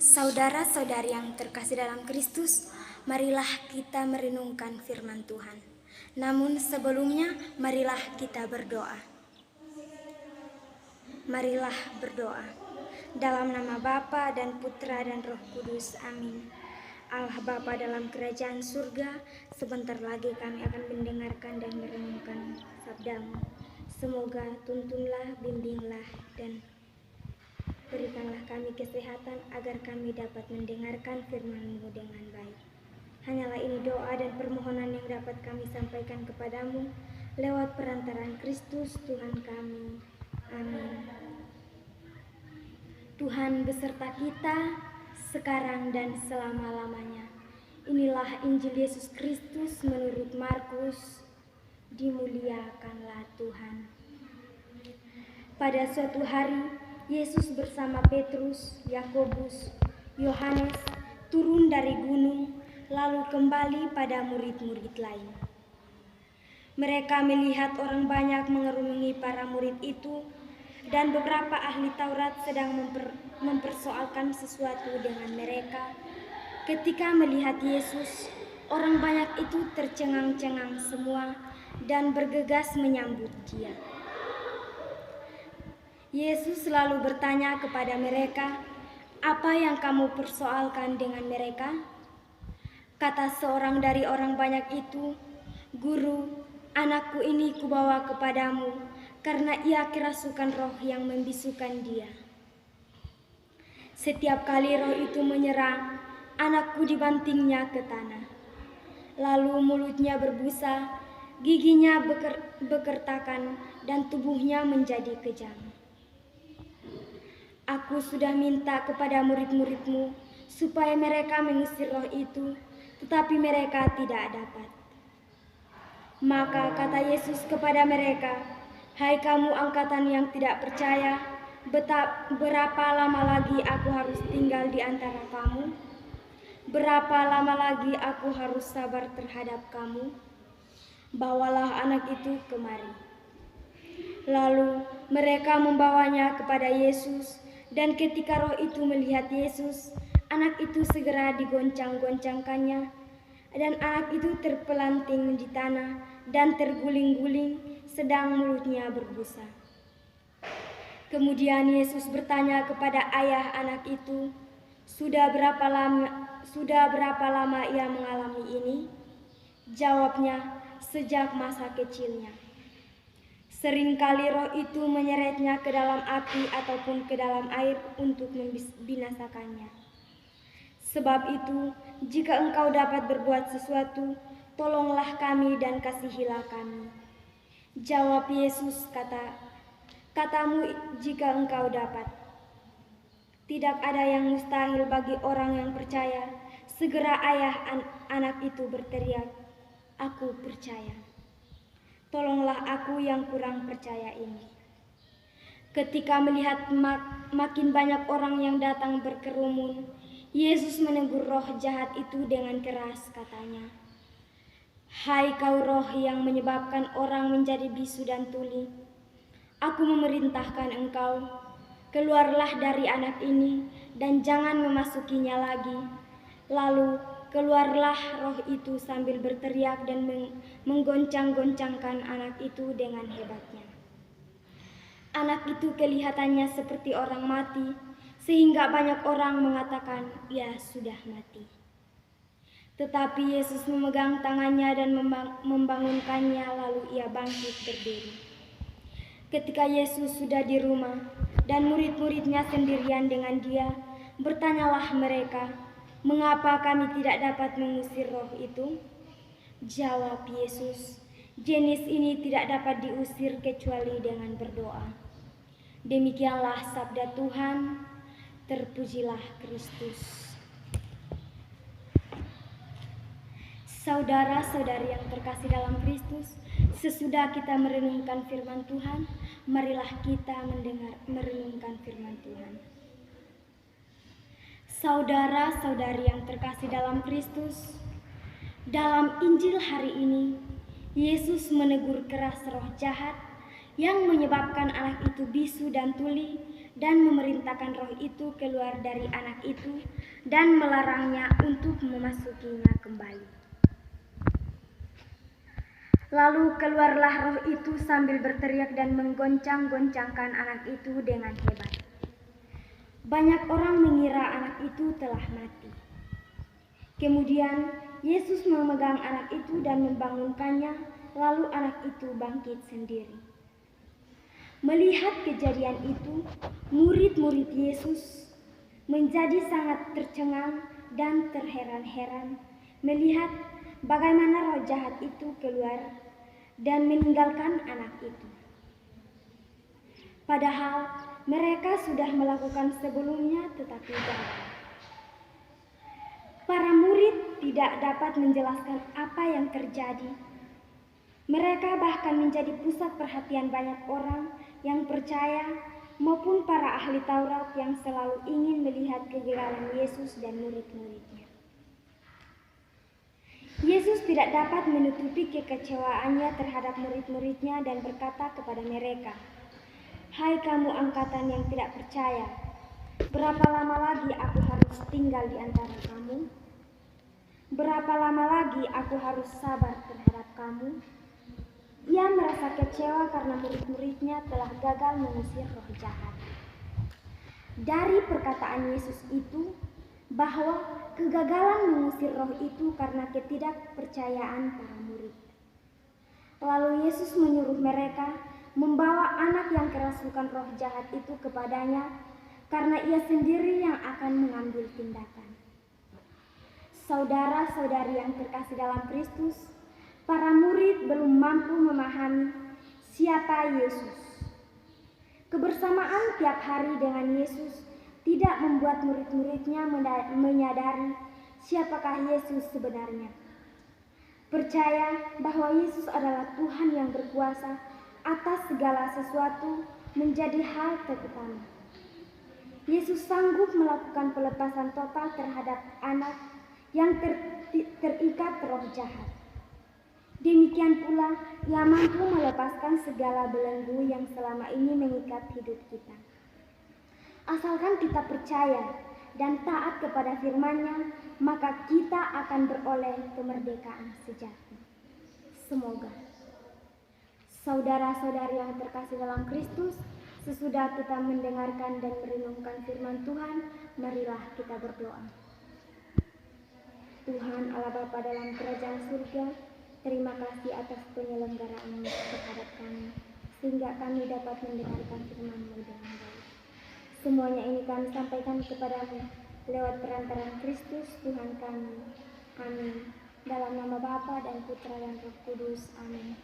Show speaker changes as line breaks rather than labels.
Saudara-saudari yang terkasih dalam Kristus, marilah kita merenungkan firman Tuhan. Namun sebelumnya, marilah kita berdoa. Marilah berdoa. Dalam nama Bapa dan Putra dan Roh Kudus, amin. Allah Bapa dalam kerajaan surga, sebentar lagi kami akan mendengarkan dan merenungkan sabda-Mu. Semoga tuntunlah, bimbinglah, dan berikanlah kami kesehatan agar kami dapat mendengarkan firman-Mu dengan baik. Hanyalah ini doa dan permohonan yang dapat kami sampaikan kepadamu lewat perantaraan Kristus Tuhan kami. Amin. Tuhan beserta kita sekarang dan selama-lamanya. Inilah Injil Yesus Kristus menurut Markus. Dimuliakanlah Tuhan. Pada suatu hari, Yesus bersama Petrus, Yakobus, Yohanes turun dari gunung, lalu kembali pada murid-murid lain. Mereka melihat orang banyak mengerumuni para murid itu, dan beberapa ahli Taurat sedang mempersoalkan sesuatu dengan mereka. Ketika melihat Yesus, orang banyak itu tercengang-cengang semua dan bergegas menyambut Dia. Yesus selalu bertanya kepada mereka, "Apa yang kamu persoalkan dengan mereka?" Kata seorang dari orang banyak itu, "Guru, anakku ini kubawa kepadamu karena ia kerasukan roh yang membisukan dia. Setiap kali roh itu menyerang, anakku dibantingnya ke tanah. Lalu mulutnya berbusa, giginya bekertakan, dan tubuhnya menjadi kejam. Aku sudah minta kepada murid-muridmu supaya mereka mengusir roh itu, tetapi mereka tidak dapat." Maka kata Yesus kepada mereka, "Hai kamu angkatan yang tidak percaya, berapa lama lagi aku harus tinggal di antara kamu? Berapa lama lagi aku harus sabar terhadap kamu? Bawalah anak itu kemari." Lalu mereka membawanya kepada Yesus, dan ketika roh itu melihat Yesus, anak itu segera digoncang-goncangkannya, dan anak itu terpelanting di tanah dan terguling-guling, sedang mulutnya berbusa. Kemudian Yesus bertanya kepada ayah anak itu, Sudah berapa lama ia mengalami ini?" Jawabnya, "Sejak masa kecilnya. Seringkali roh itu menyeretnya ke dalam api ataupun ke dalam air untuk membinasakannya. Sebab itu, jika engkau dapat berbuat sesuatu, tolonglah kami dan kasihilah kami." Jawab Yesus, "Katamu jika engkau dapat. Tidak ada yang mustahil bagi orang yang percaya." Segera ayah anak itu berteriak, "Aku percaya. Tolonglah aku yang kurang percaya ini." Ketika melihat makin banyak orang yang datang berkerumun, Yesus menegur roh jahat itu dengan keras, katanya, "Hai kau roh yang menyebabkan orang menjadi bisu dan tuli, aku memerintahkan engkau, keluarlah dari anak ini dan jangan memasukinya lagi." Lalu keluarlah roh itu sambil berteriak dan menggoncang-goncangkan anak itu dengan hebatnya. Anak itu kelihatannya seperti orang mati, sehingga banyak orang mengatakan ia sudah mati. Tetapi Yesus memegang tangannya dan membangunkannya, lalu ia bangkit berdiri. Ketika Yesus sudah di rumah dan murid-muridnya sendirian dengan Dia, bertanyalah mereka, "Mengapa kami tidak dapat mengusir roh itu?" Jawab Yesus, "Jenis ini tidak dapat diusir kecuali dengan berdoa." Demikianlah sabda Tuhan. Terpujilah Kristus. Saudara-saudari yang terkasih dalam Kristus, sesudah kita merenungkan firman Tuhan, marilah kita merenungkan firman Tuhan. Saudara-saudari yang terkasih dalam Kristus, dalam Injil hari ini, Yesus menegur keras roh jahat yang menyebabkan anak itu bisu dan tuli dan memerintahkan roh itu keluar dari anak itu dan melarangnya untuk memasukinya kembali. Lalu keluarlah roh itu sambil berteriak dan menggoncang-goncangkan anak itu dengan hebat. Banyak orang mengira anak itu telah mati. Kemudian Yesus memegang anak itu dan membangunkannya, lalu anak itu bangkit sendiri. Melihat kejadian itu, murid-murid Yesus menjadi sangat tercengang dan terheran-heran melihat bagaimana roh jahat itu keluar dan meninggalkan anak itu. Padahal mereka sudah melakukan sebelumnya tetapi gagal. Para murid tidak dapat menjelaskan apa yang terjadi. Mereka bahkan menjadi pusat perhatian banyak orang yang percaya maupun para ahli Taurat yang selalu ingin melihat kegagalan Yesus dan murid-muridnya. Yesus tidak dapat menutupi kekecewaannya terhadap murid-muridnya dan berkata kepada mereka, "Hai kamu angkatan yang tidak percaya, berapa lama lagi aku harus tinggal di antara kamu? Berapa lama lagi aku harus sabar terhadap kamu?" Ia merasa kecewa karena murid-muridnya telah gagal mengusir roh jahat. Dari perkataan Yesus itu, bahwa kegagalan mengusir roh itu karena ketidakpercayaan para murid. Lalu Yesus menyuruh mereka membawa anak yang kerasukan roh jahat itu kepadanya, karena ia sendiri yang akan mengambil tindakan. Saudara-saudari yang terkasih dalam Kristus, para murid belum mampu memahami siapa Yesus. Kebersamaan tiap hari dengan Yesus tidak membuat murid-muridnya menyadari siapakah Yesus sebenarnya. Percaya bahwa Yesus adalah Tuhan yang berkuasa atas segala sesuatu menjadi hal terutama. Yesus sanggup melakukan pelepasan total terhadap anak yang terikat roh jahat. Demikian pula, ia mampu melepaskan segala belenggu yang selama ini mengikat hidup kita. Asalkan kita percaya dan taat kepada firman-Nya, maka kita akan beroleh kemerdekaan sejati. Semoga. Saudara-saudari yang terkasih dalam Kristus, sesudah kita mendengarkan dan merenungkan firman Tuhan, marilah kita berdoa. Tuhan Allah Bapa dalam kerajaan surga, terima kasih atas penyelenggaraan terhadap kami, sehingga kami dapat mendengarkan firman-Mu dengan baik. Semuanya ini kami sampaikan kepadamu lewat perantaraan Kristus Tuhan kami. Amin. Dalam nama Bapa dan Putra dan Roh Kudus. Amin.